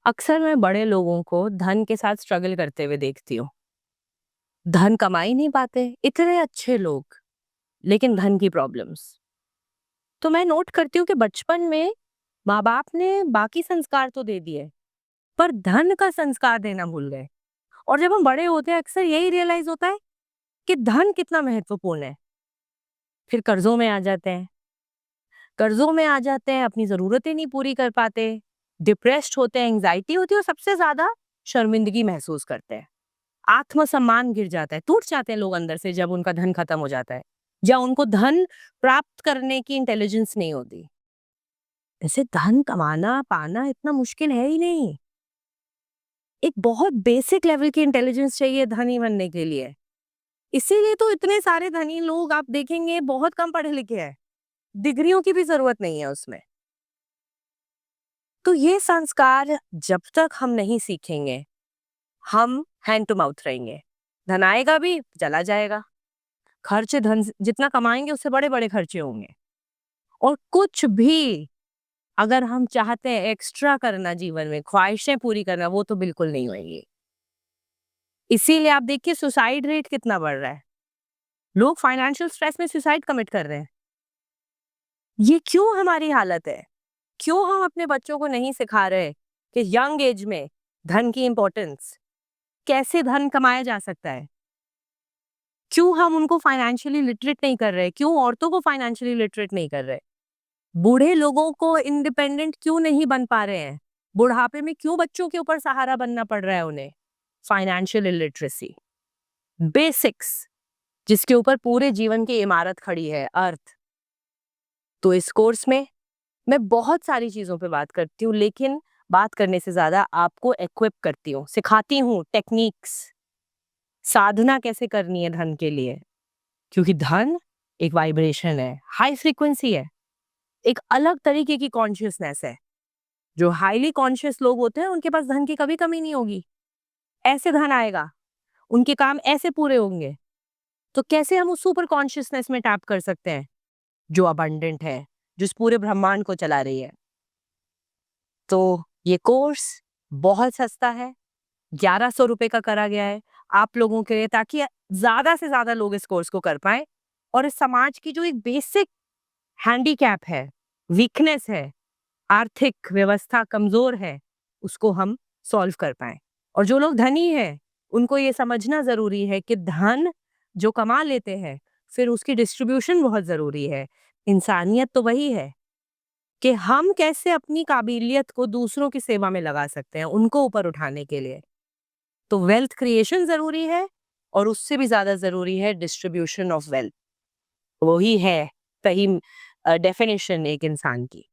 अक्सर मैं बड़े लोगों को धन के साथ स्ट्रगल करते हुए देखती हूँ। धन कमा ही नहीं पाते, इतने अच्छे लोग, लेकिन धन की प्रॉब्लम्स। तो मैं नोट करती हूँ कि बचपन में माँ बाप ने बाकी संस्कार तो दे दिए, पर धन का संस्कार देना भूल गए। और जब हम बड़े होते हैं अक्सर यही रियलाइज होता है कि धन कितना महत्वपूर्ण है। फिर कर्जों में आ जाते हैं, अपनी जरूरतें नहीं पूरी कर पाते, डिप्रेस्ड होते हैं, एंग्जाइटी होती है और सबसे ज्यादा शर्मिंदगी महसूस करते हैं। आत्मसम्मान गिर जाता है, टूट जाते हैं लोग अंदर से जब उनका धन खत्म हो जाता है, या उनको धन प्राप्त करने की इंटेलिजेंस नहीं होती। ऐसे धन कमाना पाना इतना मुश्किल है ही नहीं। एक बहुत बेसिक लेवल की इंटेलिजेंस चाहिए धनी बनने के लिए। इसीलिए तो इतने सारे धनी लोग आप देखेंगे बहुत कम पढ़े लिखे हैं, डिग्रियों की भी जरूरत नहीं है उसमें। तो ये संस्कार जब तक हम नहीं सीखेंगे, हम हैंड टू माउथ रहेंगे। धन आएगा भी चला जाएगा, खर्चे धन जितना कमाएंगे उससे बड़े बड़े खर्चे होंगे। और कुछ भी अगर हम चाहते हैं एक्स्ट्रा करना जीवन में, ख्वाहिशें पूरी करना, वो तो बिल्कुल नहीं होगी। इसीलिए आप देखिए सुसाइड रेट कितना बढ़ रहा है, लोग फाइनेंशियल स्ट्रेस में सुसाइड कमिट कर रहे हैं। ये क्यों हमारी हालत है? क्यों हम अपने बच्चों को नहीं सिखा रहे कि यंग एज में धन की इंपॉर्टेंस, कैसे धन कमाया जा सकता है? क्यों हम उनको फाइनेंशियली लिटरेट नहीं कर रहे? क्यों औरतों को फाइनेंशियली लिटरेट नहीं कर रहे? बूढ़े लोगों को इंडिपेंडेंट क्यों नहीं बन पा रहे हैं? बुढ़ापे में क्यों बच्चों के ऊपर सहारा बनना पड़ रहा है उन्हें? फाइनेंशियल इलिटरेसी, बेसिक्स, जिसके ऊपर पूरे जीवन की इमारत खड़ी है, अर्थ। तो इस कोर्स में मैं बहुत सारी चीजों पे बात करती हूँ, लेकिन बात करने से ज्यादा आपको इक्विप करती हूँ, सिखाती हूँ टेक्निक्स, साधना कैसे करनी है धन के लिए। क्योंकि धन एक वाइब्रेशन है, हाई फ्रीक्वेंसी है, एक अलग तरीके की कॉन्शियसनेस है। जो हाईली कॉन्शियस लोग होते हैं उनके पास धन की कभी कमी नहीं होगी। ऐसे धन आएगा, उनके काम ऐसे पूरे होंगे। तो कैसे हम उस सुपर कॉन्शियसनेस में टैप कर सकते हैं जो अबंडेंट है, जो इस पूरे ब्रह्मांड को चला रही है? तो ये कोर्स बहुत सस्ता है, 1100 रुपए का करा गया है आप लोगों के लिए, ताकि ज्यादा से ज्यादा लोग इस कोर्स को कर पाए और इस समाज की जो एक बेसिक हैंडीकैप है, वीकनेस है, आर्थिक व्यवस्था कमजोर है, उसको हम सॉल्व कर पाए। और जो लोग धनी हैं उनको ये समझना जरूरी है कि धन जो कमा लेते हैं फिर उसकी डिस्ट्रीब्यूशन बहुत जरूरी है। इंसानियत तो वही है कि हम कैसे अपनी काबिलियत को दूसरों की सेवा में लगा सकते हैं, उनको ऊपर उठाने के लिए। तो वेल्थ क्रिएशन जरूरी है, और उससे भी ज्यादा जरूरी है डिस्ट्रीब्यूशन ऑफ वेल्थ। वही है सही डेफिनेशन एक इंसान की।